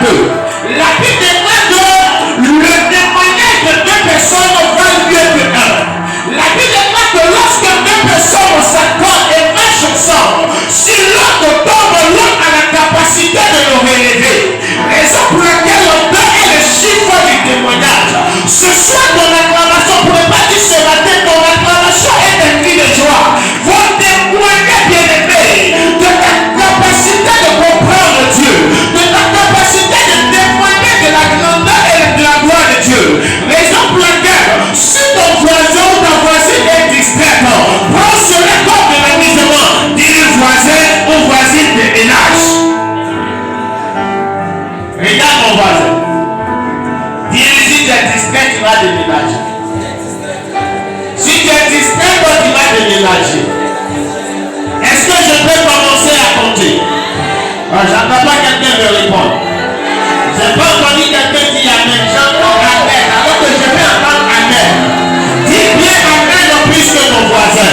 deux. La Bible déclare que le témoignage de deux personnes vaut mieux que un. La Bible déclare que lorsque deux personnes s'accordent et marchent ensemble, si l'un tombe, l'autre a la capacité de le relever. Raison pour laquelle on donne le chiffre du témoignage. Ce soir, ton acclamation, pour ne pas dire ce matin, ton acclamation est un cri de joie. Vos témoignages, bien-aimés, de ta capacité de comprendre Dieu, de ta capacité de témoigner de la grandeur et de la gloire de Dieu. Raison pour laquelle, si ton voisin ou ta voisine est distraite, prends cela comme de l'amusement. Dis-le voisin ou voisine de ménage. Regarde mon voisin. Dis-lui si tu es distrait, tu vas déménager. Si tu es distrait, toi tu vas déménager. Est-ce que je peux commencer à compter? J'entends pas quelqu'un me répondre. Je n'ai pas entendu quelqu'un dire Amen. J'entends Amen. Alors que je vais entendre Amen. Dis bien Amen en plus que ton voisin.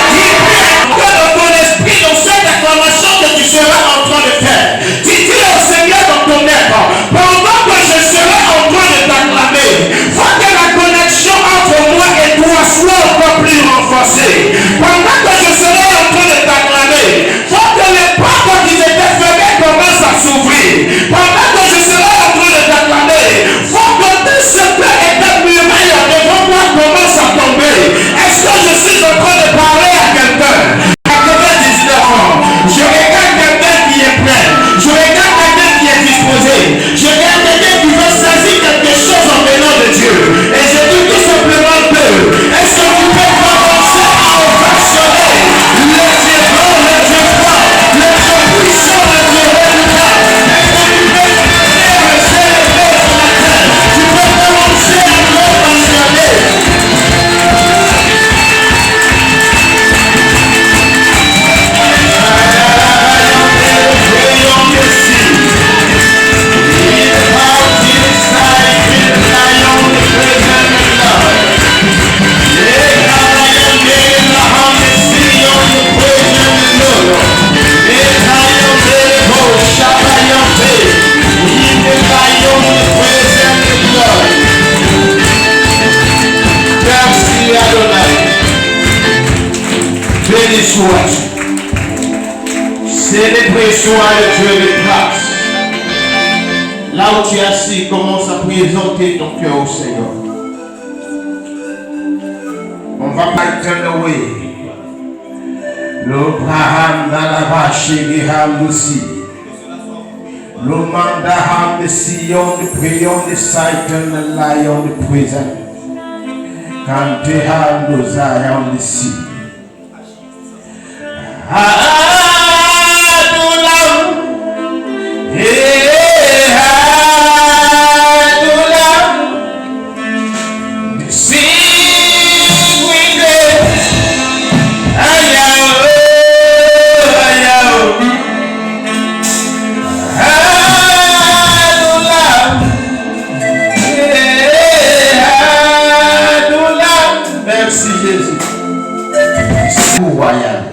Dis bien que dans ton esprit, dans cette acclamation que tu seras en train de faire. Dis au Seigneur dans ton être. Pendant que je serai en train de t'acclamer, faut que la connexion entre moi et toi soit encore plus renforcée. Pendant que je serai en train de t'acclamer, faut que les portes qui étaient fermées commencent à s'ouvrir. Pendant que je serai en train de t'acclamer, faut que tout ce qui était murmure devant moi commence à tomber. Est-ce que je suis en train de parler à quelqu'un? Je regarde quelqu'un qui est prêt. Je regarde quelqu'un qui est disposé. Je regarde quelqu'un qui veut saisir quelque chose en venant de Dieu. Et je dis tout simplement que est-ce que vous pouvez commencer à ovationner le Dieu bon, le Dieu fort, le Dieu puissant, le Dieu redoutable? Est-ce que tu peux célébrer ce matin? Tu peux commencer à ovationner. Béni soit-tu. Célébré soit le Dieu de grâce. Là où tu es assis, commence à présenter ton cœur au Seigneur. On va pas turn away. Le Braham dans la vache et aussi. Le mandaham de Sion, de prions de Satan, le lion de prison. Quand tu as nos ayants de si. Merci Jésus. Royal.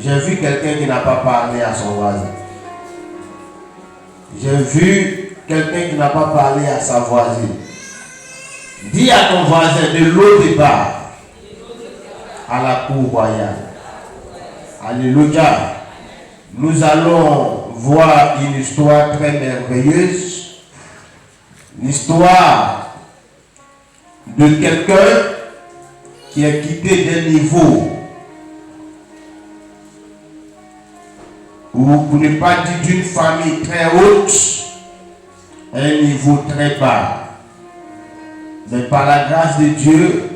J'ai vu quelqu'un qui n'a pas parlé à son voisin. J'ai vu quelqu'un qui n'a pas parlé à sa voisine. Dis à ton voisin de l'autre départ à la cour royale. Alléluia. Nous allons voir une histoire très merveilleuse. L'histoire de quelqu'un qui est quitté d'un niveau ou pour ne pas dire d'une famille très haute à un niveau très bas, mais par la grâce de Dieu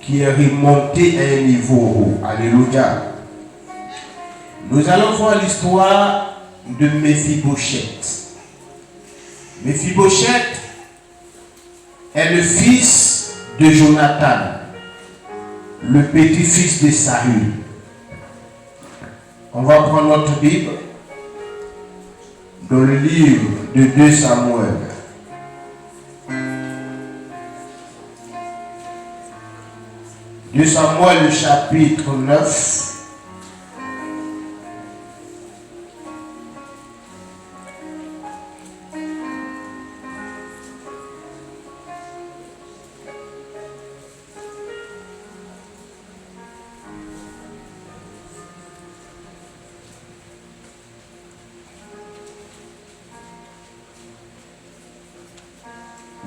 qui est remonté à un niveau haut. Alléluia. Nous allons voir l'histoire de Mephibosheth. Mephibosheth est le fils de Jonathan, le petit-fils de Saül. On va prendre notre Bible dans le livre de 2 Samuel. De Samuel, le chapitre 9.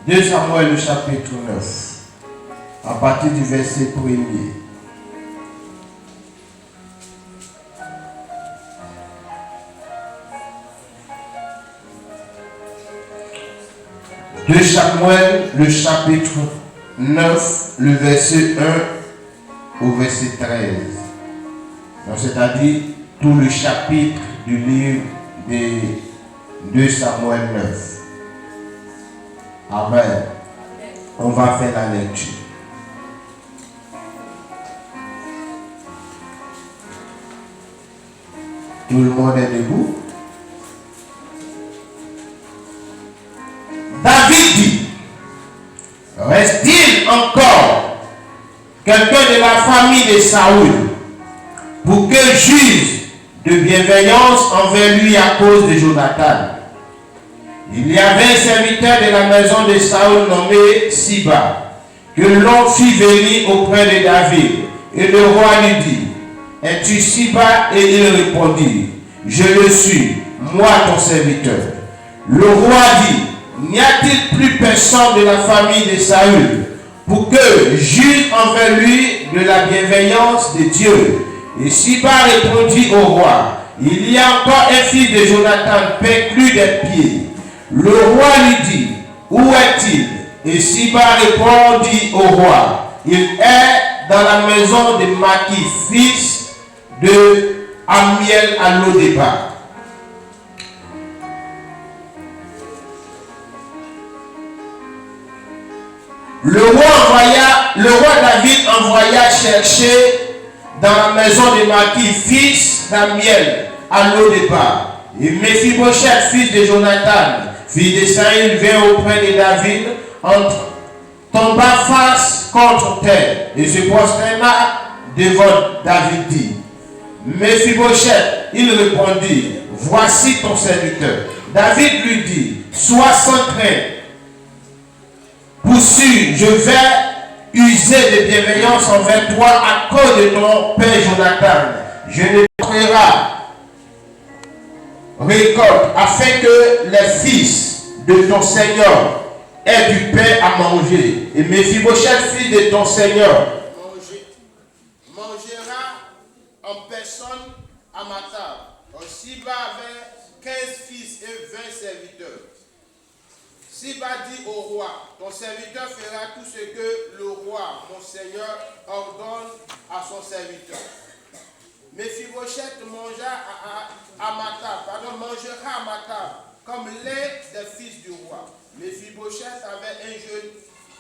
2 Samuel, le chapitre 9, à partir du verset 1er. De Samuel, le chapitre 9, le verset 1 au verset 13. C'est-à-dire tout le chapitre du livre de 2 Samuel 9. Amen. On va faire la lecture. Tout le monde est debout. David dit, reste-t-il encore quelqu'un de la famille de Saoul pour que juge de bienveillance envers lui à cause de Jonathan? Il y avait un serviteur de la maison de Saoul nommé Siba, que l'on fit venir auprès de David. Et le roi lui dit, es-tu Siba? Et il répondit, je le suis, moi ton serviteur. Le roi dit, n'y a-t-il plus personne de la famille de Saül pour que juge envers lui de la bienveillance de Dieu? Et Siba répondit au roi, il y a encore un fils de Jonathan perclus des pieds. Le roi lui dit, où est-il? Et Siba répondit au roi, il est dans la maison de Maki, fils de Amiel à Lodébar. Le roi David envoya chercher dans la maison de Maki, fils d'Amiel à Lodébar. Et Mephibosheth, fils de Jonathan, fils de Saül, vint auprès de David, tomba face contre terre et se prosterna devant David dit, Mephibosheth, il répondit, voici ton serviteur. David lui dit, sois sans crainte, poursuis, je vais user de bienveillance envers toi à cause de ton père Jonathan. Je ne montrerai récolte afin que les fils de ton Seigneur aient du pain à manger. Et Mephibosheth, fils de ton Seigneur, mangera en personne à ma table. Siba avait 15 fils et 20 serviteurs. Siba dit au roi, ton serviteur fera tout ce que le roi, mon Seigneur, ordonne à son serviteur. Mephibosheth mangera à ma table, comme l'un des fils du roi. Mephibosheth avait un jeune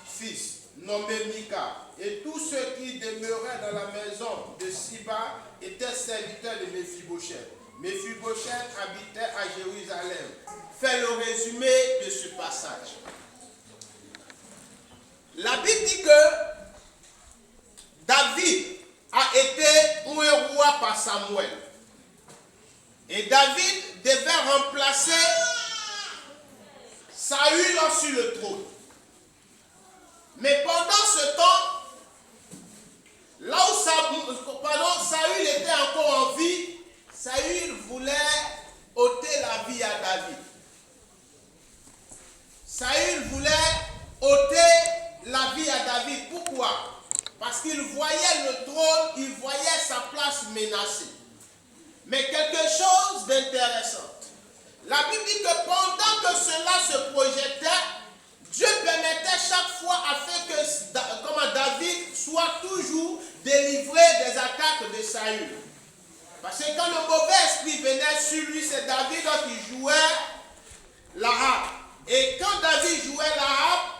fils nommé Mika, et tous ceux qui demeuraient dans la maison de Siba étaient serviteurs de Mephibosheth. Mephibosheth habitait à Jérusalem. Fais le résumé de ce passage. La Bible dit que David a été un roi par Samuel. Et David devait remplacer Saül sur le trône. Mais pendant ce temps, là où Saül était encore en vie, Saül voulait ôter la vie à David. Saül voulait ôter la vie à David. Pourquoi? Parce qu'il voyait le trône, il voyait sa place menacée. Mais quelque chose d'intéressant. La Bible dit que pendant que cela se projetait, Dieu permettait chaque fois afin que David soit toujours délivré des attaques de Saül. Parce que quand le mauvais esprit venait sur lui, c'est David qui jouait la harpe. Et quand David jouait la harpe,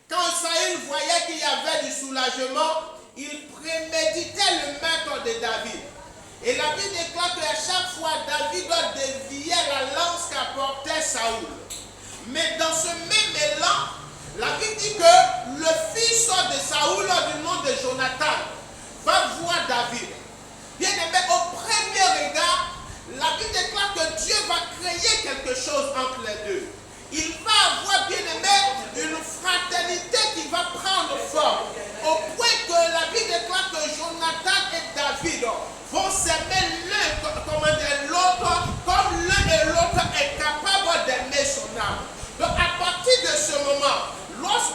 quand Saül voyait qu'il y avait du soulagement, il préméditait le meurtre de David. Et la Bible déclare qu'à chaque fois, David déviait la lance qu'apportait Saül. Mais dans ce même élan, la Bible dit que le fils de Saül, du nom de Jonathan, va voir David. Bien aimé, au premier regard, la Bible déclare que Dieu va créer quelque chose entre les deux. Il va avoir, bien aimé, une fraternité qui va prendre forme. Au point que la Bible déclare que Jonathan et David vont s'aimer l'un comme l'autre, comme l'un et l'autre est capable d'aimer son âme. Donc à partir de ce moment, lorsque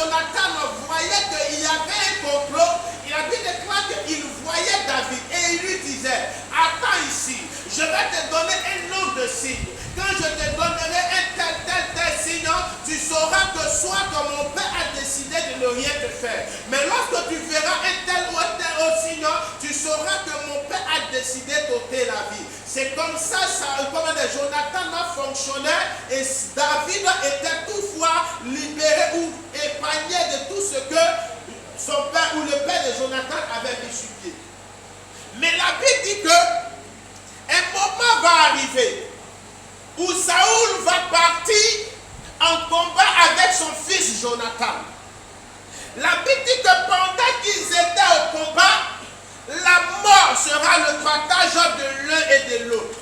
Jonathan voyait qu'il y avait un complot, il a dit qu'il voyait David et il lui disait, attends ici, je vais te donner un nom de signe. Quand je te donnerai un tel signe, tu sauras que soit que mon père a décidé de ne rien te faire. Mais lorsque tu verras un tel ou un tel signe, tu sauras que mon père a décidé d'ôter la vie. C'est comme ça, Jonathan a fonctionné et David était toutefois libéré ou épargné de tout ce que son père ou le père de Jonathan avait mis sur pied. Mais la Bible dit que un moment va arriver où Saoul va partir en combat avec son fils Jonathan. La Bible dit que pendant qu'ils étaient au combat, la mort sera le partage de l'un et de l'autre.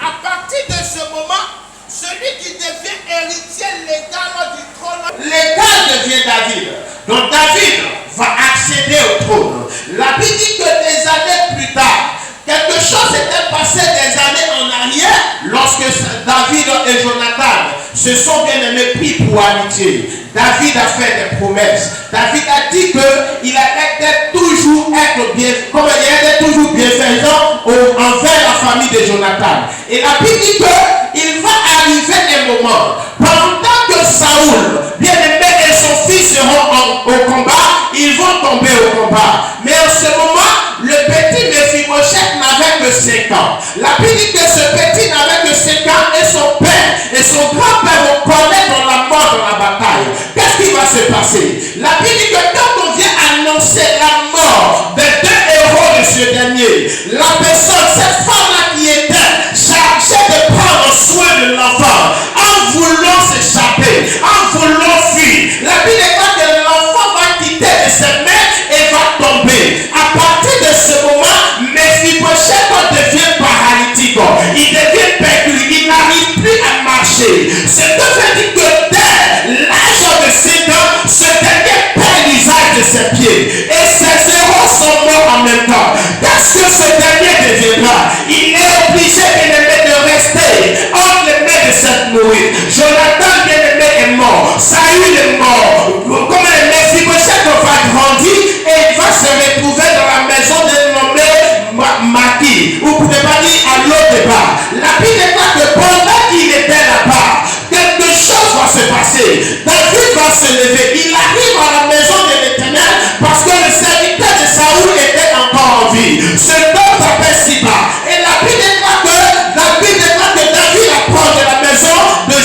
À partir de ce moment, celui qui devient héritier légal du trône, légal devient David. Donc David va accéder au trône. La Bible dit que des années plus tard, quelque chose s'était passé des années en arrière lorsque David et Jonathan se sont bien aimés pris pour amitié. David a fait des promesses. David a dit qu'il allait toujours être bien, comme il était toujours bienfaisant envers la famille de Jonathan. Et la Bible dit qu'il va arriver un moment, pendant que Saoul, bien aimé, et son fils seront au combat, ils vont tomber au combat. Mais en ce moment, le petit Mephibosheth n'avait que 5 ans. La Bible dit que ce petit n'avait que 5 ans et son père et son grand-père vont connaître dans la mort, dans la bataille. Qu'est-ce qui va se passer? La Bible dit que quand on vient annoncer la mort des 2 héros de ce dernier, la personne, cette femme-là qui était chargée de prendre soin de l'enfant, en voulant s'échapper, en voulant fuir, la Bible dit que l'enfant va quitter de ses mains et va tomber. À partir de ce moment, Mephibosheth devient paralytique, il devient perdu, il n'arrive plus à marcher. C'est que veut dire que dès l'âge de 5 ans, ce dernier perd l'usage de ses pieds et ses héros sont morts en même temps. Qu'est-ce que ce dernier deviendra? Il est obligé de rester entre les mains de cette nourrice. Jonathan bien-aimé est mort, Saül est mort. Comme Mephibosheth va grandir et il va se retrouver dans la maison d'un nommé Maki, ou pour ne pas dire à l'autre départ. La Bible déclare que pendant qu'il était là-bas, quelque chose va se passer. David va se lever, il arrive à la maison de l'Éternel parce que le serviteur de Saoul était encore en vie. Ce homme s'appelle Siba. Et la Bible déclare que David approche de la maison de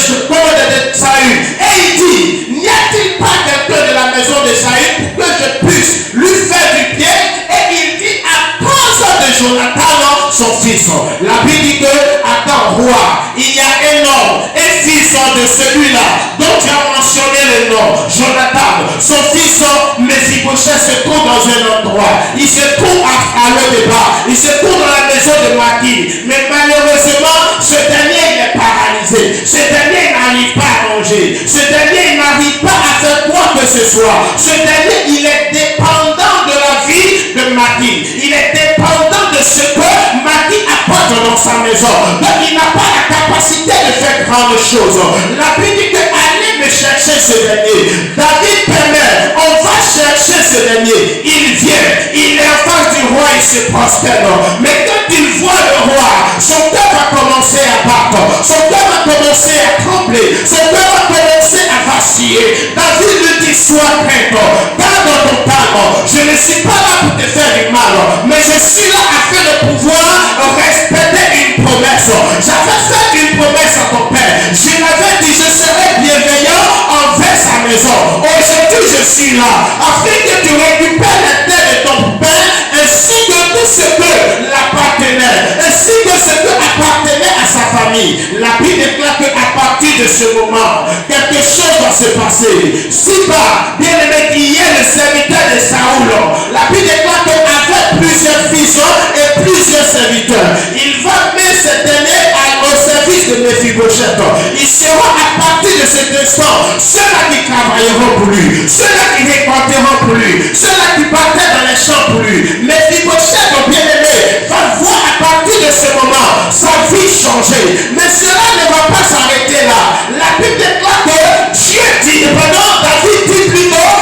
Saül. Et il dit, n'y a-t-il pas quelqu'un de la maison de Saül pour que je puisse lui faire du bien? Et il dit à cause de Jonathan, son fils. La Bible dit que, attends, roi, il y a un homme, un fils de celui-là, dont tu as mentionné le nom, Jonathan. Son fils, Mephibosheth, se trouve dans un endroit. Il se trouve à l'autre bas. Il se trouve dans la maison de Maki. Mais malheureusement, ce dernier, il est paralysé. Ce dernier, il n'arrive pas à manger. Ce dernier, il n'arrive pas à faire quoi que ce soit. Ce dernier, il est dépendant de la vie de Maki. Il est dépendant de ce que Maki apporte dans sa maison. Donc, il n'a pas la capacité de faire grandes choses. La Bible dit que allez me chercher ce dernier. David permet, on va chercher ce dernier. Il vient, il est en face du roi, il se prosterne. Mais quand il voit le roi, son cœur va commencer à battre. Son cœur va commencer à trembler. Son cœur va commencer à vaciller. David lui dit, sois prêt, garde ton calme. Je ne suis pas là pour te faire du mal, mais je suis là afin de pouvoir respecter une promesse. J'avais fait une promesse à ton père. Je l'avais dit, je serai bienveillant envers sa maison. Aujourd'hui, je suis là afin que tu récupères la terre de ton père ainsi que tout ce que l'appartenait, ainsi que ce que appartenait à sa famille. La Bible déclare qu'à partir de ce moment, quelque chose va se passer. Siba, bien aimé, qui est le serviteur de Saoul, la Bible déclare qu'avec plusieurs fils et plusieurs serviteurs, il va mettre ce dernier au service de Mephibosheth. Il sera à partir de cet instant ceux-là qui travailleront pour lui, ceux-là qui récolteront pour lui, ceux-là qui partiront dans les champs pour lui. Mephibosheth, bien aimé, va voir à partir de ce moment sa vie changer. Mais cela ne va pas s'arrêter là. La Bible déclare que Dieu dit, pardon, David dit plutôt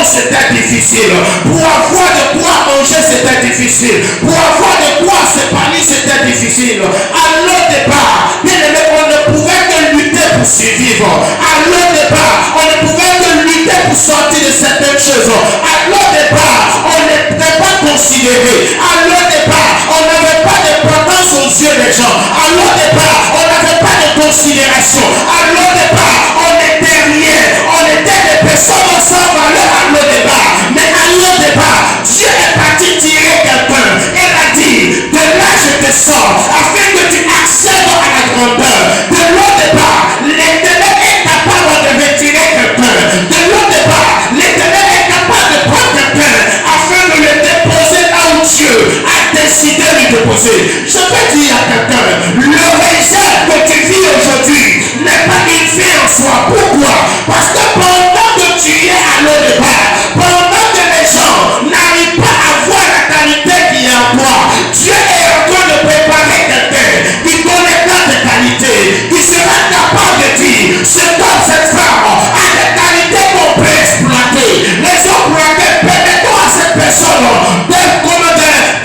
maison, c'était difficile. Pour avoir de quoi manger, c'était difficile. Pour avoir de quoi s'épanouir, c'était difficile. À l'au départ, bien aimé, on ne pouvait que lutter pour survivre. À l'au départ, on ne pouvait que lutter pour sortir de certaines choses. À l'au départ, on n'était pas considéré. À l'au départ, on n'avait pas d'importance aux yeux des gens. À l'au départ, on n'avait pas de considération. À l'au départ, on n'était rien. On était des personnes sans valeur à l'au départ. Mais à l'au départ, Dieu est parti tirer quelqu'un. Il a dit, de là je te sors, afin que tu accèdes à la grandeur. De l'au départ, l'Éternel est capable de retirer quelqu'un. De l'au départ, l'Éternel est capable de prendre quelqu'un afin de le déposer là où Dieu a décidé de le déposer. Je peux dire à quelqu'un, le réserve que tu vis aujourd'hui n'est pas une vie en soi. Pourquoi? Parce que pendant que tu es à l'au départ, pendant que les gens n'arrivent pas à voir la qualité qui est en toi, Dieu est en train de préparer quelqu'un qui connaîtra tes qualités, qui sera capable de dire, cet homme, cette femme a des qualités qu'on peut exploiter. Les hommes permettons à cette personne de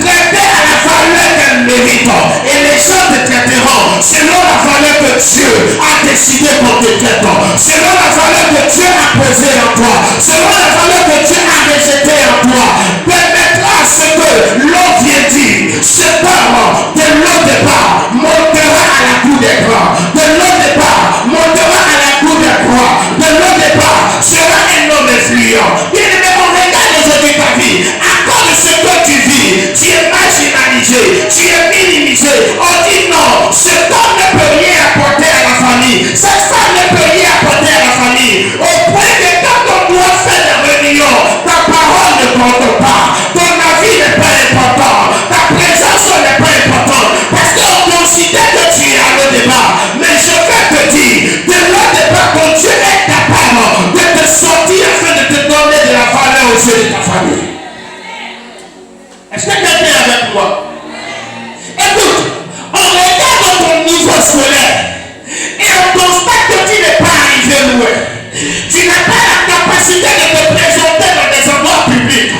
traiter à la valeur qu'elle mérite. Et les gens te traiteront selon la valeur que Dieu a décidé qu'on te traite, selon la valeur que Dieu a posée en toi, selon la valeur que Dieu a rejetée en toi. Permettra à ce que l'on vient dire, cet homme de l'au départ montera à la cour des grands, de l'au départ montera à la cour des rois, de l'au départ sera un homme influent. Bien aimé, on regarde aujourd'hui ta vie, à cause de ce que tu vis, tu es marginalisé, tu es minimisé. On dit non, cet homme ne peut rien apporter à la famille, cette femme ne peut rien apporter à la famille, au point que quand on doit faire des réunions, ta parole ne compte pas, ton avis n'est pas important, ta présence n'est pas importante, parce qu'on considère que tu es à l'au départ. Mais je vais te dire, de l'au départ, ton Dieu est capable de te sortir afin de te donner de la valeur aux yeux de ta famille. Est-ce que quelqu'un est avec moi? Écoute, on regarde ton niveau scolaire et on constate que tu n'es pas arrivé loin. Tu n'as pas la capacité de te présenter dans des endroits publics.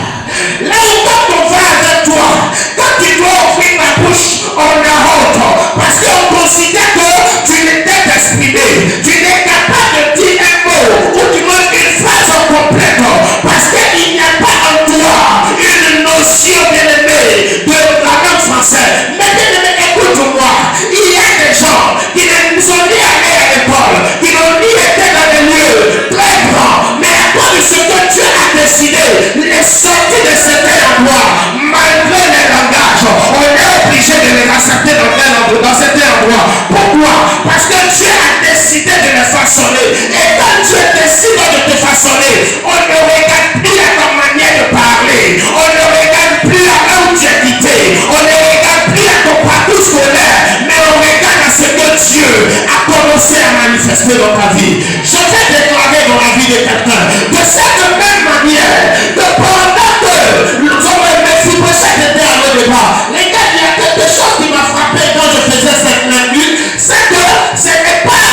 Là où quand on va avec toi, quand tu dois ouvrir la bouche, on a honte. Parce qu'on considère que tu n'es pas exprimé. Tu n'es capable de dire un mot ou du moins une phrase complète. Parce qu'il n'y a pas en toi une notion bien aimée de la langue française. Mais bien aimé, écoute-moi. Il y a des gens qui ne sont ni allés à l'école, qui n'ont ni été dans des lieux très grands. Mais à cause de ce que Dieu a décidé, les sorties de certains endroits, malgré les langages, on est obligé de les accepter dans certains endroits. Pourquoi? Parce que Dieu a décidé de les façonner. Et quand Dieu décide de te façonner, on ne regarde plus à ta manière de parler, on ne regarde plus à là où tu es quitté, on ne regarde plus à ton parcours scolaire, mais on regarde à ce que Dieu a commencé à manifester dans ta vie. Je vais déclarer dans la vie de quelqu'un, de cette même manière, de pendant que Méphibosheth était à l'au départ. Les gars, il y a quelque chose qui m'a frappé quand je faisais cette lecture, c'est que ce n'est pas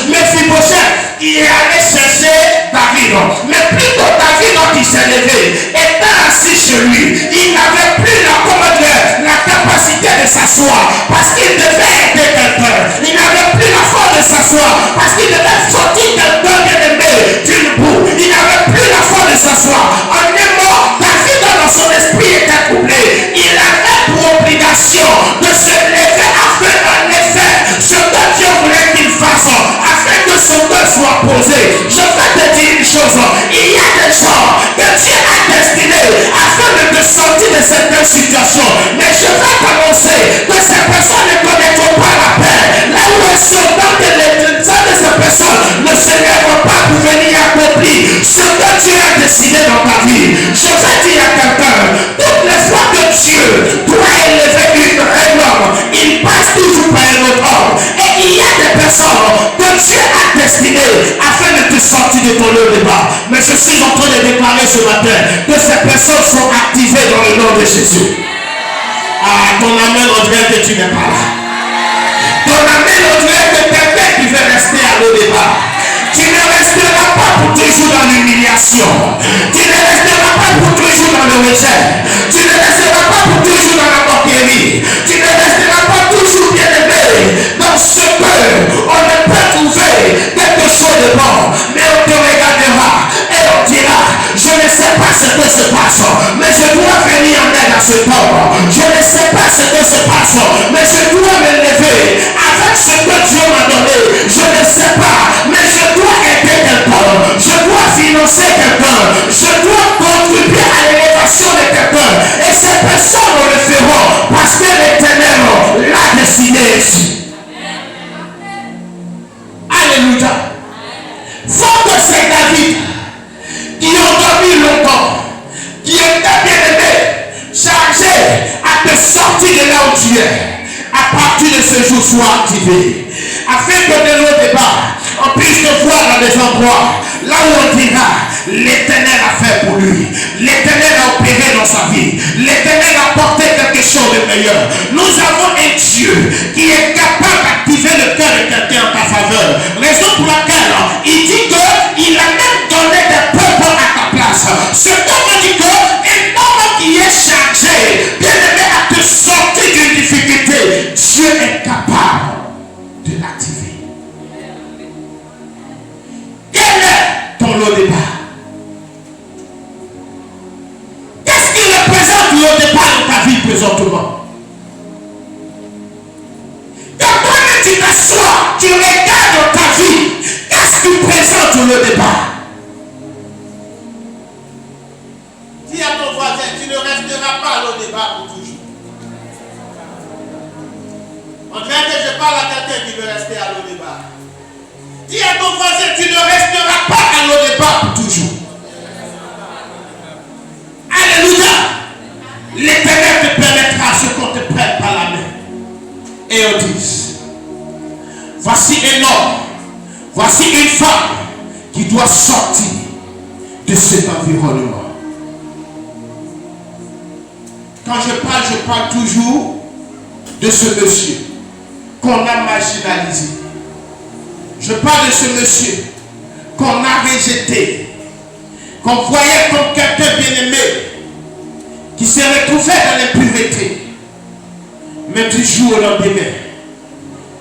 Méphibosheth qui est allé chercher David, mais plutôt David qui s'est levé, étant assis chez lui, il n'avait plus la capacité de s'asseoir parce qu'il devait aider quelqu'un. Il n'avait plus la force de s'asseoir parce qu'il devait sortir quelqu'un bien aimé d'une boue. Il n'avait plus la force de s'asseoir. En un mot, David dans son esprit était troublé. Il avait pour obligation de se lever afin en effet ce que Dieu voulait qu'il fasse, afin que son cœur soit posé. Je vais te dire une chose, il y a des gens que Dieu a destinés afin de te sortir de certaines situations. Mais je vais t'annoncer que ces personnes ne connaîtront pas la paix. Là où elles sont, tant que les âmes de ces personnes ne se lèveront pas pour venir accomplir ce que Dieu a décidé dans ta vie. Je vais dire à quelqu'un, toutes les fois que Dieu doit élever un homme, il passe toujours par un autre homme. Et il y a des personnes que Dieu a destinées afin de te sortir de ton lieu de débat. Mais je suis en train de déclarer ce matin que ces personnes sont activées dans le nom de Jésus. Ah, ton amen, on dirait que tu n'es pas là. Ton amen, on dirait que quelqu'un qui veut rester à l'eau débat. Tu ne resteras pas pour toujours dans l'humiliation. Tu ne dans le rejet. Tu ne resteras pas pour toujours dans la moquerie. Tu ne resteras pas toujours bien aimé dans ce que on ne peut trouver quelque chose de bon. Mais on te regardera et on dira, je ne sais pas ce que se passe, mais je dois venir en aide à cet homme. Je ne sais pas ce que se passe, mais je dois me lever avec ce que Dieu m'a donné. Je ne sais pas, mais je dois aider quelqu'un. Je dois financer quelqu'un. Je dois contribuer à l'élévation de quelqu'un. Et ces personnes le feront parce que l'Éternel l'a décidé ici. Alléluia. Faut que c'est David qui ont dormi longtemps, qui était bien aimé, chargé à te sortir de là où tu es. À partir de ce jour, sois activé. Afin que de nos débats, on puisse te voir dans des endroits là où on dira l'Éternel a fait pour lui. L'Éternel a opéré dans sa vie. L'Éternel a apporté quelque chose de meilleur. Nous avons un Dieu qui est capable d'activer le cœur de quelqu'un en ta faveur. Raison pour laquelle il dit qu'il a même donné des peuples à ta place. Ce qu'on veut dire qu'un homme qui est chargé, bien aimé, à te sortir d'une difficulté, Dieu est capable de l'activer. Quel est ton lot de départ? Qu'est-ce qui représente le lot de départ dans ta vie présentement? Quand toi-même tu t'assois, tu regardes ta vie, qu'est-ce qui présente le lot de départ? Dis à ton voisin, tu ne resteras pas à l'eau débat pour toujours. On dirait que je parle à quelqu'un qui veut rester à l'eau débat. Dis à ton voisin, tu ne resteras pas à l'eau débat pour toujours. Alléluia. L'Éternel te permettra ce qu'on te prenne par la main. Et on dit, voici un homme, voici une femme qui doit sortir de cet environnement. Quand je parle toujours de ce monsieur qu'on a marginalisé. Je parle de ce monsieur qu'on a rejeté, qu'on voyait comme quelqu'un bien-aimé, qui s'est retrouvé dans l'impureté. Mais du jour au lendemain,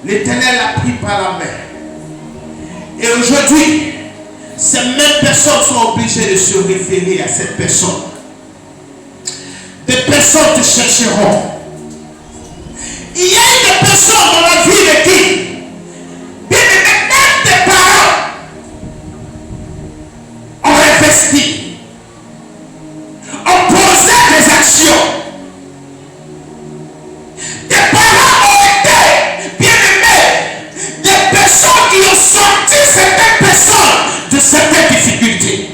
l'Éternel l'a pris par la main. Et aujourd'hui, ces mêmes personnes sont obligées de se référer à cette personne. Des personnes te chercheront. Il y a eu des personnes dans la vie de qui, bien aimé, même tes parents ont investi, ont posé des actions. Tes parents ont été, bien aimés, des personnes qui ont sorti certaines personnes de certaines difficultés.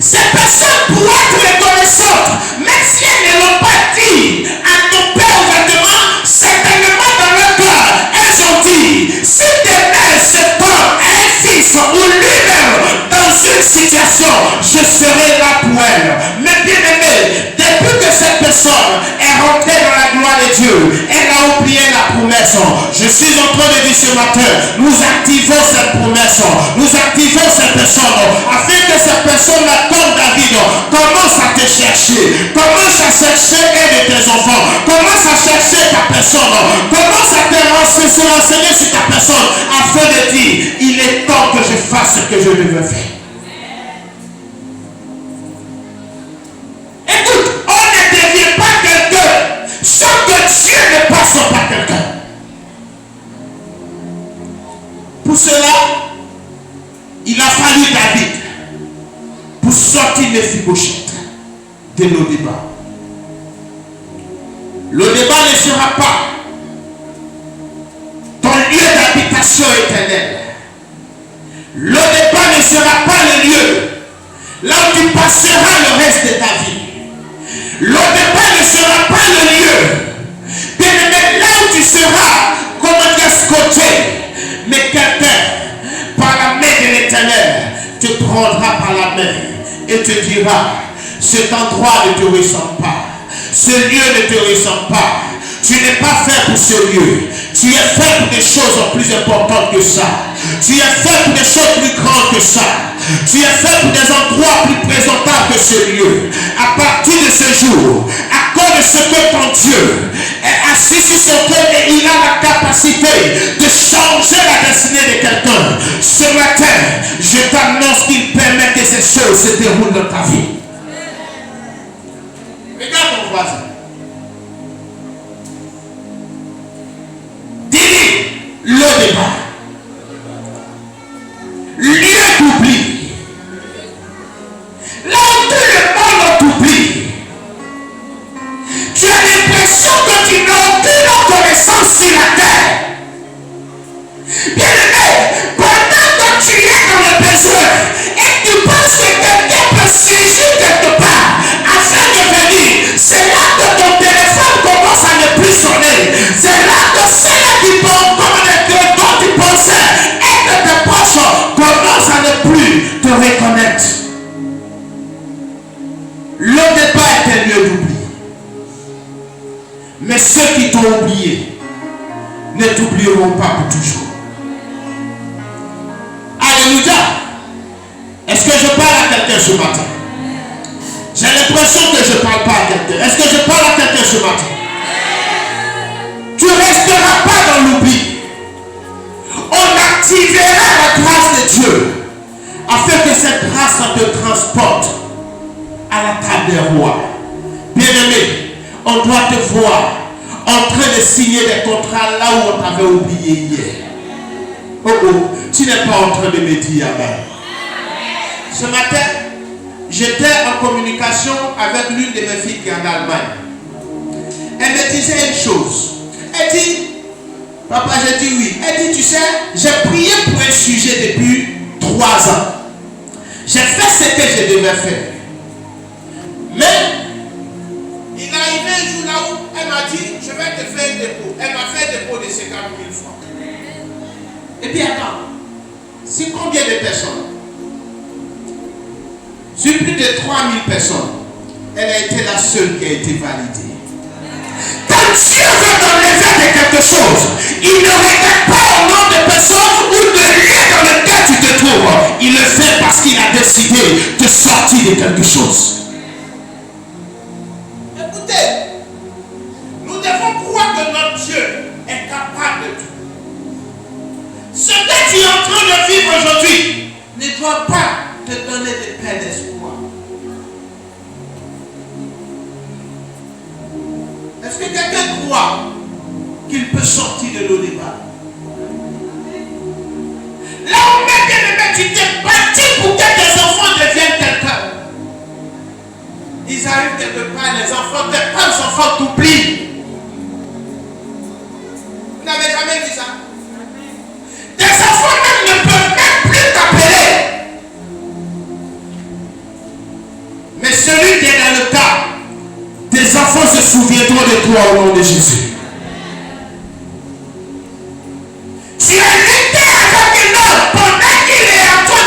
Ces personnes pourraient être reconnaissantes, même si elles ne l'ont pas dit à ton père ouvertement, certainement dans leur cœur, elles ont dit, si demain cet homme a un fils ou lui-même dans une situation, je serai là pour elle. Mais bien aimé, depuis que cette personne est rentrée dans la gloire de Dieu, elle a oublié la promesse. Je suis en train de dire ce matin, nous activons cette promesse, nous activons cette personne, afin que cette personne, comme David, commence à te chercher, commence à chercher un de tes enfants, commence à chercher ta personne, commence à se renseigner sur ta personne, afin de dire, il est temps que je fasse ce que je devais faire. Écoute, on ne devient pas quelqu'un sans que Dieu ne passe par quelqu'un. Pour cela, il a fallu David pour sortir Méphibosheth de nos débats. Le débat ne sera pas ton lieu d'habitation éternelle. Le débat ne sera pas le lieu là où tu passeras le reste de ta vie. Le débat ne sera pas le lieu, bien aimé, là où tu seras, comment dire, scotché. Mais quelqu'un, par la main de l'Éternel, te prendra par la main et te dira, cet endroit ne te ressemble pas, ce lieu ne te ressemble pas, tu n'es pas fait pour ce lieu, tu es fait pour des choses plus importantes que ça, tu es fait pour des choses plus grandes que ça. Tu es fait pour des endroits plus présentables que ce lieu. À partir de ce jour, accorde ce que ton Dieu est assis sur son trône et il a la capacité de changer la destinée de quelqu'un. Ce matin, je t'annonce qu'il permet que ces choses se déroulent dans ta vie. Regarde ton voisin. Dis-lui le débat. Lieu d'oubli. Là où tout le monde t'oublie. Tu as l'impression que tu n'as aucune connaissance sur la terre. Bien aimé, pendant que tu es dans le besoin et tu penses que quelqu'un peut surgir quelque part afin de venir, c'est là que ton téléphone commence à ne plus sonner. C'est là que ceux qui dont tu pensais être tes proches commencent à ne plus te reconnaître. Le départ est un lieu d'oubli. Mais ceux qui t'ont oublié ne t'oublieront pas pour toujours. Alléluia. Est-ce que je parle à quelqu'un ce matin? J'ai l'impression que je ne parle pas à quelqu'un. Est-ce que je parle à quelqu'un ce matin? Tu ne resteras pas dans l'oubli. On activera la grâce de Dieu afin que cette grâce te transporte à la table des rois. Bien-aimé, on doit te voir en train de signer des contrats là où on t'avait oublié hier. Oh oh, tu n'es pas en train de me dire amen. Ce matin, j'étais en communication avec l'une de mes filles qui est en Allemagne. Elle me disait une chose. Elle dit, papa, j'ai dit oui. Elle dit, tu sais, j'ai prié pour un sujet depuis 3 ans. J'ai fait ce que je devais faire. Mais, il est arrivé un jour là où elle m'a dit, je vais te faire un dépôt. Elle m'a fait un dépôt de 50 000 francs. Et puis attends, c'est combien de personnes? Sur plus de 3000 personnes, elle a été la seule qui a été validée. Quand Dieu veut t'enlever de quelque chose, il ne regarde pas au nombre de personnes ou de lieux dans lequel tu te trouves. Il le fait parce qu'il a décidé de sortir de quelque chose. Écoutez, nous devons croire que notre Dieu est capable de tout. Ce que tu es en train de vivre aujourd'hui ne doit pas te donner de paix d'espoir. Est-ce que quelqu'un croit qu'il peut sortir de l'eau débat? Là où même tu t'es battu pour que tes enfants deviennent quelqu'un. Ils arrivent quelque part, les enfants, tes enfants t'oublient. Vous n'avez jamais vu ça? Tes enfants même ne peuvent même plus t'appeler. Mais celui qui est dans le cas, tes enfants se souviendront de toi au nom de Jésus. Tu as lutté avec un homme pendant qu'il est en train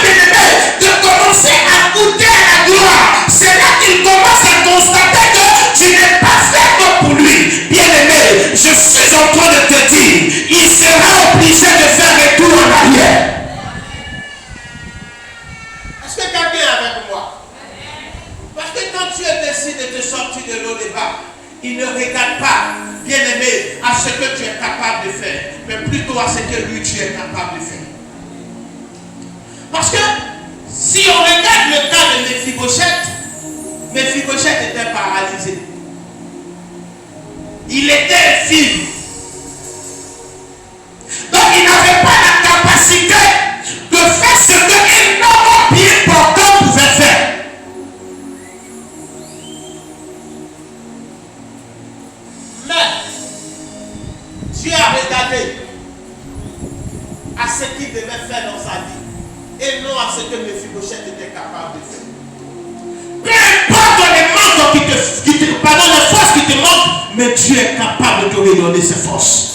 de commencer à goûter à la gloire. C'est là qu'il commence à constater que tu n'es pas fait pour lui. Bien-aimé, je suis en train de te dire, il sera obligé de faire retour en arrière. Est-ce que quelqu'un est avec moi? Parce que quand Dieu décide de te sortir de l'eau débat, il ne regarde pas, bien-aimé, à ce que tu es capable de faire, mais plutôt à ce que lui tu es capable de faire. Parce que si on regarde le cas de Mephibosheth était paralysé. Il était infirme. Donc il n'avait pas la capacité de faire ce qu'un homme bien portant pouvait faire. Dieu a regardé à ce qu'il devait faire dans sa vie et non à ce que Mephibosheth était capable de faire. Peu importe les manques les forces qui te manquent, mais Dieu est capable de te redonner ses forces.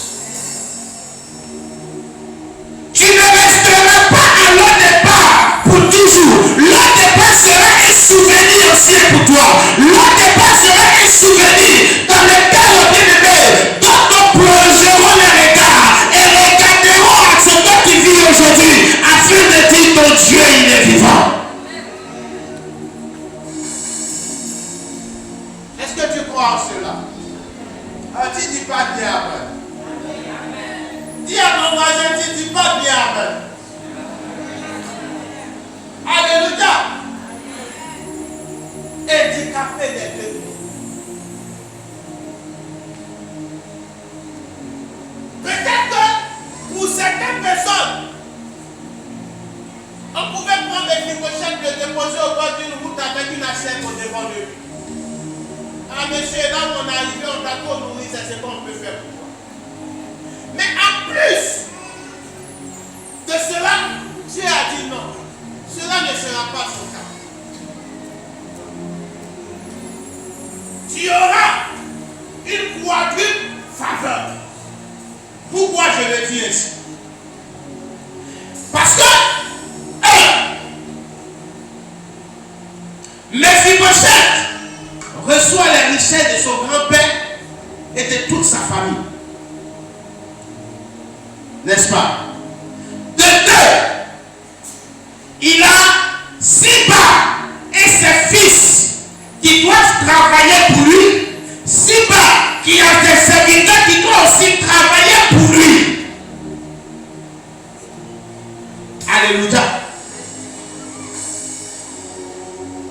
Tu ne resteras pas à l'eau départ pour toujours. L'eau départ sera un souvenir aussi pour toi. L'eau départ sera un souvenir dans lequel on bien-aimé, dont nous plongerons les regards et regarderons à ce que tu vis aujourd'hui afin de dire ton Dieu il est vivant. On pouvait prendre les Méphibosheth et le déposer au bord d'une route avec une assiette au devant de lui. Ah, monsieur, là où on est arrivé, on t'a trop nourri, c'est ce qu'on peut faire pour toi. Mais en plus de cela, Dieu a dit non. Cela ne sera pas son cas. Tu auras une quadruple faveur. Pourquoi je le dis ainsi? Parce que, Méphibosheth reçoit les richesses de son grand-père et de toute sa famille. N'est-ce pas? De deux, il a Siba et ses fils qui doivent travailler pour lui. Siba qui a des serviteurs qui doivent aussi travailler pour lui. Alléluia.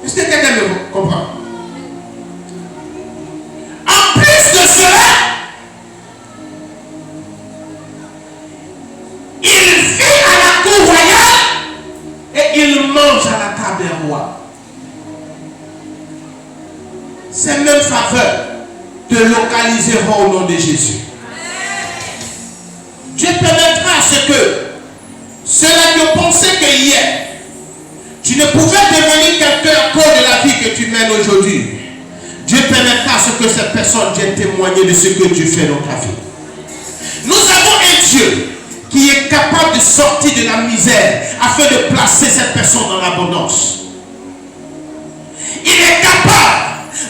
Est-ce que quelqu'un me comprend? En plus de cela, il vit à la cour royale et il mange à la table des rois. Ces mêmes faveurs te localiseront au nom de Jésus. Dieu permettra à ce que cela que pensait que hier, tu ne pouvais devenir quelqu'un à cause de la vie que tu mènes aujourd'hui. Dieu permettra à ce que cette personne vienne témoigner de ce que Dieu fait dans ta vie. Nous avons un Dieu qui est capable de sortir de la misère afin de placer cette personne dans l'abondance. Il est capable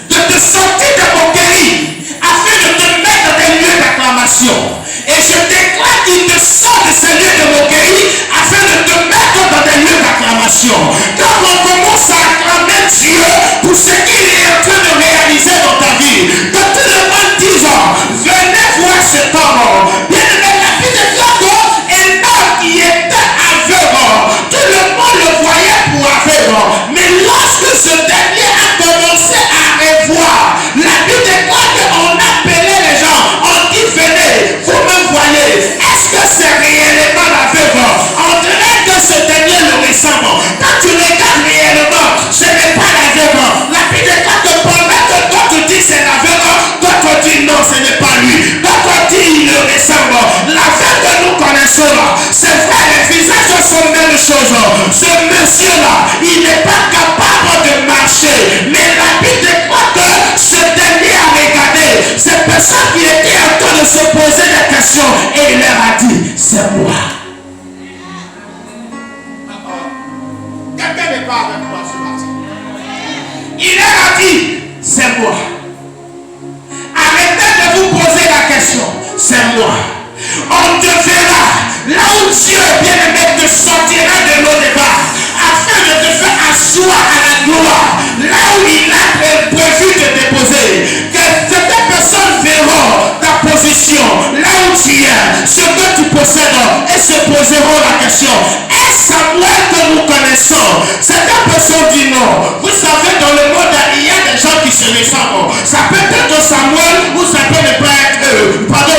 de te sortir de moquerie afin de te mettre dans des lieux d'acclamation. Et je déclare qu'il te sort de ces lieux de moquerie afin de te mettre dans des lieux d'acclamation. Quand on commence à acclamer Dieu pour ce qu'il est en train de réaliser dans ta vie, que tout le monde dise, venez voir cet homme. Bien aimé, la vie de Jacob, un homme qui était aveugle. Tout le monde le voyait pour aveugle. Mais lorsque ce dernier a commencé à revoir, la Bible déclare qu'on appelait les gens, on dit venez, vous me voyez. Est-ce que c'est réellement l'aveugle? On dirait que ce dernier le ressemble. Quand tu regardes réellement, ce n'est pas l'aveugle. La Bible déclare que pendant que d'autres disent c'est l'aveugle, d'autres disent non, ce n'est pas lui. D'autres disent il le ressemble. L'aveugle que nous connaissons là, c'est vrai, les visages sont la même chose. Ce monsieur-là, il n'est pas capable de marcher. Mais la Bible déclare que ce dernier a regardé ces personnes qui étaient en train de se poser des questions et il leur a dit, c'est moi. Quelqu'un n'est pas avec moi ce matin. Il leur a dit, c'est moi. Arrêtez de vous poser la question, c'est moi. On te verra là où Dieu bien-aimé te sortira de l'eau débat afin de te faire asseoir à la gloire là où il a prévu de te déposer. Que certaines personnes verront ta position là où tu es, ce que tu possèdes et se poseront la question, est-ce Samuel que nous connaissons? Certaines personnes disent non. Vous savez, dans le monde il y a des gens qui se ressemblent. Ça peut être Samuel ou ça peut ne pas être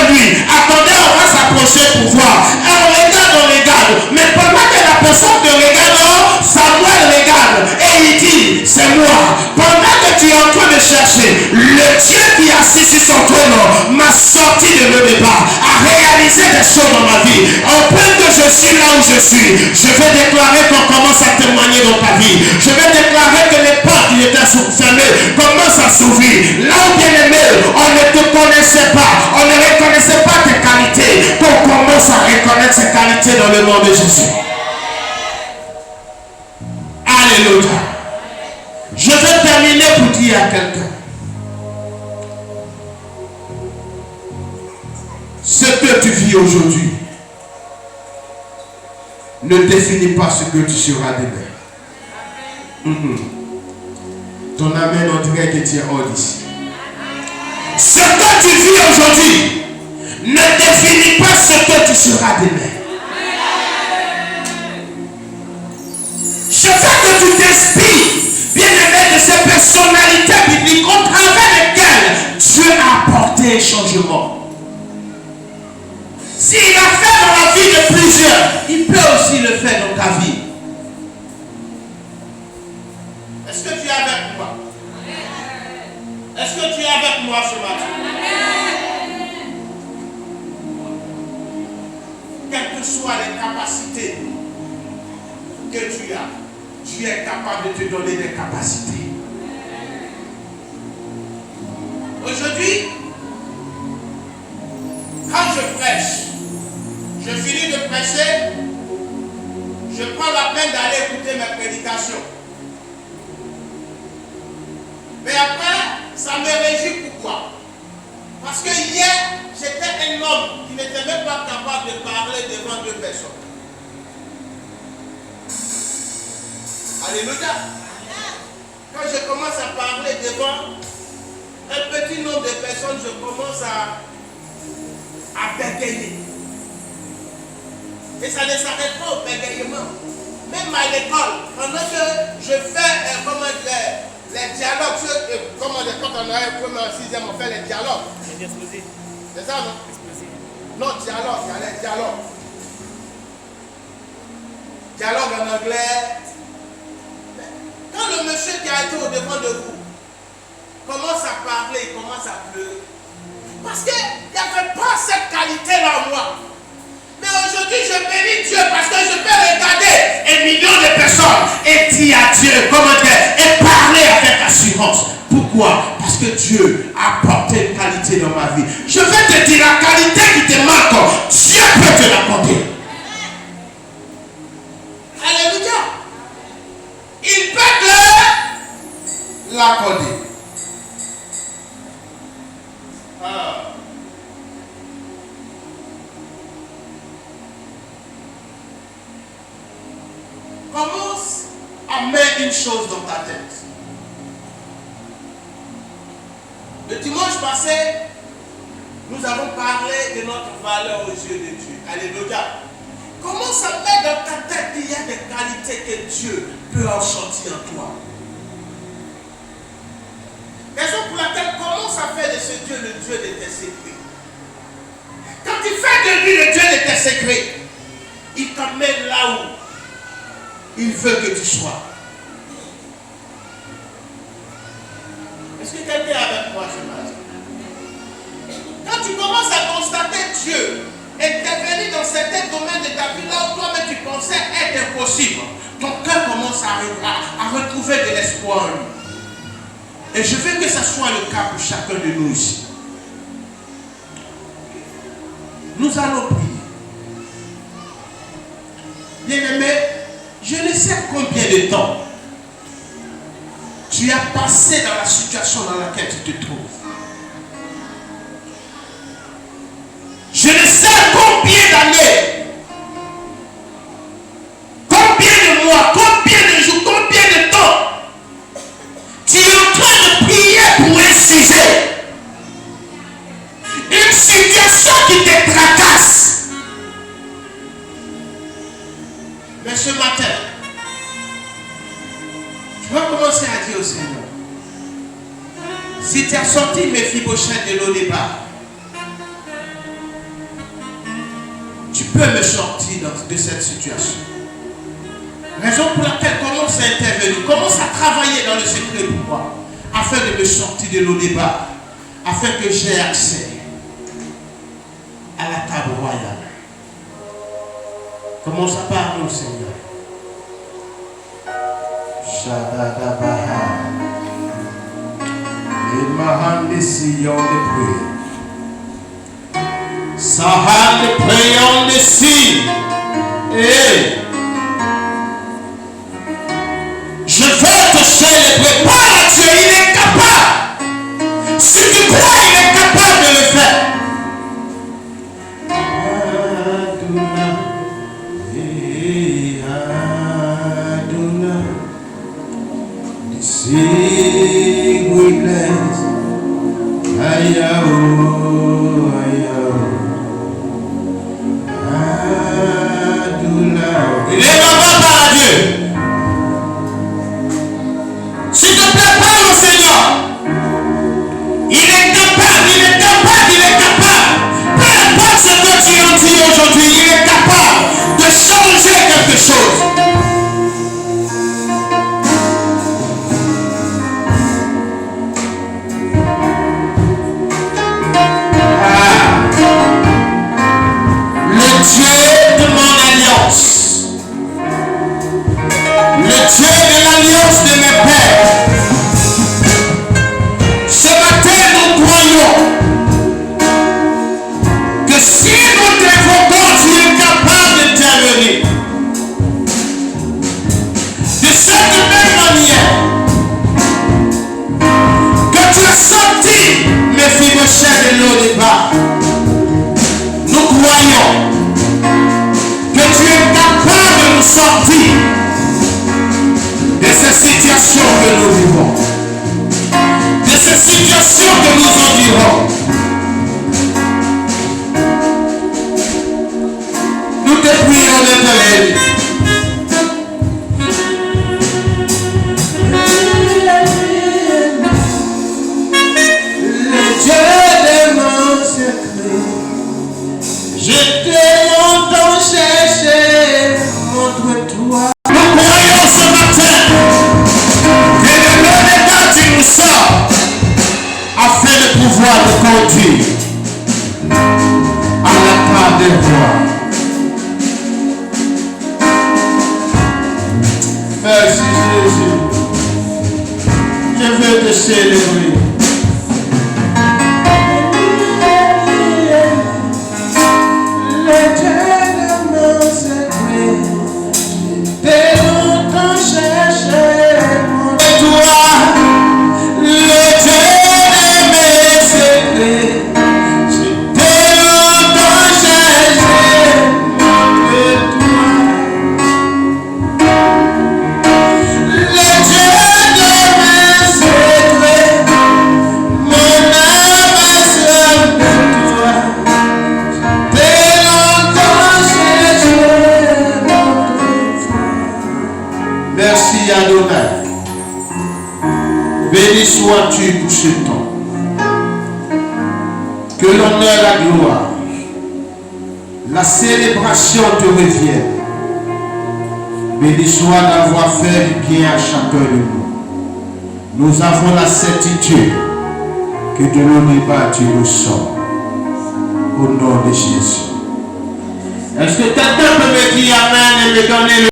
lui. Attendez, on va s'approcher pour voir. Et on regarde. Mais pendant que la personne te regarde, Samuel regarde et il dit, c'est moi. Pendant que tu es en train de chercher, le Dieu qui est assis sur son trône m'a sorti de le débat, a réalisé des choses dans ma vie. En plein que je suis là où je suis, je vais déclarer qu'on commence à témoigner dans ta vie. Je vais déclarer que les portes qui étaient fermées commencent à s'ouvrir. Là où bien aimé, on ne te connaissait pas, on ne reconnaissait pas tes qualités, qu'on commence à reconnaître ces qualités dans le nom de Jésus. Alléluia. Je vais terminer pour dire à quelqu'un, ce que tu vis aujourd'hui ne définit pas ce que tu seras demain. Ton amen, on dirait que tu es hors d'ici. Ce que tu vis aujourd'hui ne définit pas ce que tu seras demain. Je veux que tu t'inspires, bien-aimé, de ces personnalités bibliques au travers lesquelles Dieu a apporté un changement. S'il a fait dans la vie de plusieurs, il peut aussi le faire dans ta vie. que tu as, Dieu est capable de te donner des capacités. Aujourd'hui, quand je prêche, je finis de prêcher, je prends la peine d'aller écouter mes prédications. Mais après, ça me réjouit. Pourquoi? Parce que hier, j'étais un homme qui n'était même pas capable de parler devant 2 personnes. Alléluia. Quand je commence à parler devant un petit nombre de personnes, je commence à bégayer. Et ça ne s'arrête pas au bégayement. Même à l'école, pendant que je fais les dialogues, quand on a un premier en 6e, on fait les dialogues. C'est ça, non? Non, dialogue, il y a les dialogues. Dialogue en anglais. Quand le monsieur qui a été au devant de vous commence à parler, il commence à pleurer. Parce qu'il n'y avait pas cette qualité-là en moi. Mais aujourd'hui, je bénis Dieu parce que je peux regarder 1 million de personnes et dire à Dieu, comment dire, et parler avec assurance. Pourquoi? Parce que Dieu a apporté une qualité dans ma vie. Je vais te dire, la qualité qui te manque, Dieu peut te l'accorder. Alléluia. Il peut te l'accorder. Commence à mettre une chose dans ta tête. Le dimanche passé, nous avons parlé de notre valeur aux yeux de Dieu. Alléluia. Commence à mettre dans ta tête qu'il y a des qualités que Dieu peut en sortir en toi. Raison pour laquelle commence à faire de ce Dieu le Dieu de tes secrets. Quand tu fais de lui le Dieu de tes secrets, il t'emmène là où il veut que tu sois. Est-ce que quelqu'un est avec moi ce matin? Quand tu commences à constater Dieu intervenir dans certains domaines de ta vie, là où toi-même tu pensais être impossible, ton cœur commence à retrouver de l'espoir en lui. Et je veux que ce soit le cas pour chacun de nous ici. Nous allons prier. Bien-aimé, je ne sais combien de temps tu as passé dans la situation dans laquelle tu te trouves. Je ne sais combien d'années, combien de mois, combien de jours, combien de temps tu es en train de prier pour un sujet. Une situation qui te tracasse. Mais ce matin, tu vas commencer à dire au Seigneur, si tu as sorti Méphibosheth de l'O-Débat, tu peux me sortir de cette situation. Raison pour laquelle commence à intervenir, commence à travailler dans le secret pour moi, afin de me sortir de l'O-Débat, afin que j'ai accès à la table royale. Commence à parler au Seigneur. Shadadabaha. Et ma hand is on the prayer. Sa hand pray on the sea. Hey. Je vais te célébrer. Parle à Dieu, il est capable. Si tu crois, il est capable de le faire. Sing we bless Ayahu, Ayahu Adonai. Il est là-bas par Dieu. S'il te plaît, parle au Seigneur. Il est capable, il est capable, il est capable. Peu importe ce que tu en dis aujourd'hui, il est capable de changer quelque chose. situations que nous vivons, de ces situations que nous endurons. Nous te prions, Éternel. Le Dieu de mon secret, je te montre chercher, montre-toi. Nous croyons ce matin que de nos états tu nous sors afin de pouvoir te conduire à la part des rois. Merci Jésus. Je veux te célébrer. Le Dieu de mon secret, t'es longtemps cherché pour toi. Le Dieu de mes secrets, t'es longtemps cherché pour toi. Le Dieu de mes secrets, mon âme est pour toi. T'es longtemps cherché pour toi. Merci Adonai. Béni sois-tu pour ce temps. Que l'honneur, la gloire, la célébration te reviennent. Béni sois d'avoir fait du bien à chacun de nous. Nous avons la certitude que de l'honneur tu nous sors. Au nom de Jésus. Est-ce que quelqu'un peut me dire Amen et me donner le